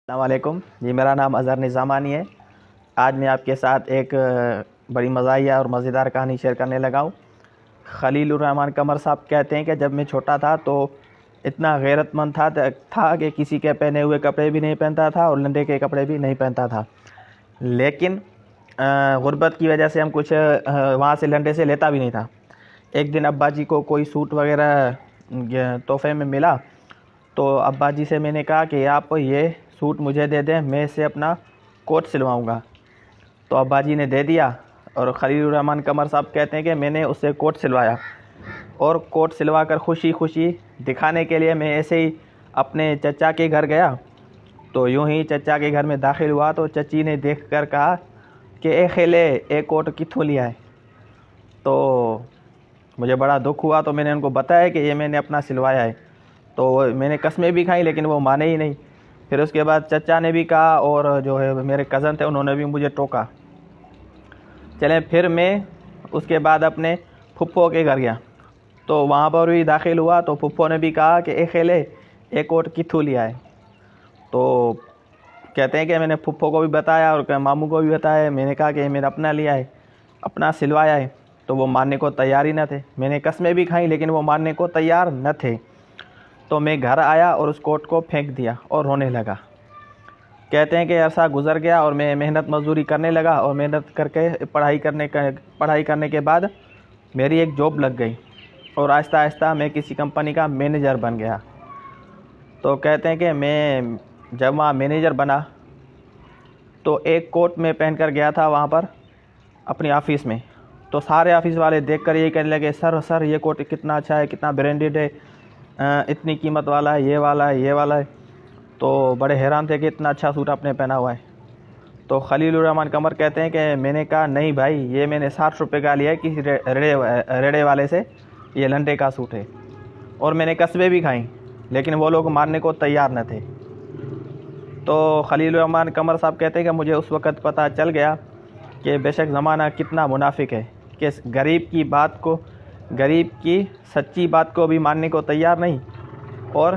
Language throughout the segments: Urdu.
السلام علیکم جی، میرا نام اظہر نظامانی ہے۔ آج میں آپ کے ساتھ ایک بڑی مزاحیہ اور مزیدار کہانی شیئر کرنے لگا ہوں۔ خلیل الرحمن قمر صاحب کہتے ہیں کہ جب میں چھوٹا تھا تو اتنا غیرت مند تھا کہ کسی کے پہنے ہوئے کپڑے بھی نہیں پہنتا تھا اور لنڈے کے کپڑے بھی نہیں پہنتا تھا، لیکن غربت کی وجہ سے ہم کچھ وہاں سے لنڈے سے لیتا بھی نہیں تھا۔ ایک دن ابا جی کو کوئی سوٹ وغیرہ تحفے میں ملا تو ابا جی سے میں نے کہا کہ آپ یہ سوٹ مجھے دے دیں، میں اسے اپنا کوٹ سلواؤں گا۔ تو ابا جی نے دے دیا اور خلیل الرحمن قمر صاحب کہتے ہیں کہ میں نے اسے کوٹ سلوایا اور کوٹ سلوا کر خوشی خوشی دکھانے کے لیے میں ایسے ہی اپنے چچا کے گھر گیا۔ تو یوں ہی چچا کے گھر میں داخل ہوا تو چچی نے دیکھ کر کہا کہ اے خیلے، اے کوٹ کتھوں لیا ہے؟ تو مجھے بڑا دکھ ہوا، تو میں نے ان کو بتایا کہ یہ میں نے اپنا سلوایا ہے۔ تو میں نے قسمیں بھی کھائیں لیکن وہ مانے ہی نہیں۔ پھر اس کے بعد چچا نے بھی کہا اور جو ہے میرے کزن تھے انہوں نے بھی مجھے ٹوکا۔ چلیں پھر میں اس کے بعد اپنے پھپھو کے گھر گیا تو وہاں پر بھی داخل ہوا تو پھپھو نے بھی کہا کہ اے خیلے، اے کوٹ کتھوں لیا ہے؟ تو کہتے ہیں کہ میں نے پھپھو کو بھی بتایا اور ماموں کو بھی بتایا، میں نے کہا کہ یہ میرا اپنا لیا ہے، اپنا سلوایا ہے۔ تو وہ ماننے کو تیار ہی نہ تھے۔ میں نے قسمیں بھی کھائیں لیکن وہ ماننے کو تیار نہ تھے۔ تو میں گھر آیا اور اس کوٹ کو پھینک دیا اور رونے لگا۔ کہتے ہیں کہ عرصہ گزر گیا اور میں محنت مزدوری کرنے لگا اور محنت کر کے پڑھائی کرنے کے بعد میری ایک جاب لگ گئی اور آہستہ آہستہ میں کسی کمپنی کا مینیجر بن گیا۔ تو کہتے ہیں کہ میں جب وہاں مینیجر بنا تو ایک کوٹ میں پہن کر گیا تھا وہاں پر اپنی آفس میں، تو سارے آفس والے دیکھ کر یہی کہنے لگے، سر یہ کوٹ کتنا اچھا ہے، کتنا برانڈڈ ہے، اتنی قیمت والا ہے، یہ والا ہے، یہ والا ہے۔ تو بڑے حیران تھے کہ اتنا اچھا سوٹ آپ نے پہنا ہوا ہے۔ تو خلیل الرحمن قمر کہتے ہیں کہ میں نے کہا نہیں بھائی، یہ میں نے 60 روپے کا لیا ہے کسی ریڑے والے سے، یہ لنڈے کا سوٹ ہے۔ اور میں نے قسمیں بھی کھائیں لیکن وہ لوگ ماننے کو تیار نہ تھے۔ تو خلیل الرحمن قمر صاحب کہتے ہیں کہ مجھے اس وقت پتہ چل گیا کہ بے شک زمانہ کتنا منافق ہے کہ غریب کی سچی بات کو بھی ماننے کو تیار نہیں اور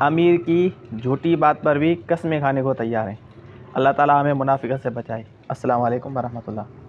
امیر کی جھوٹی بات پر بھی قسمیں کھانے کو تیار ہیں۔ اللہ تعالیٰ ہمیں منافقت سے بچائے۔ السلام علیکم ورحمۃ اللہ۔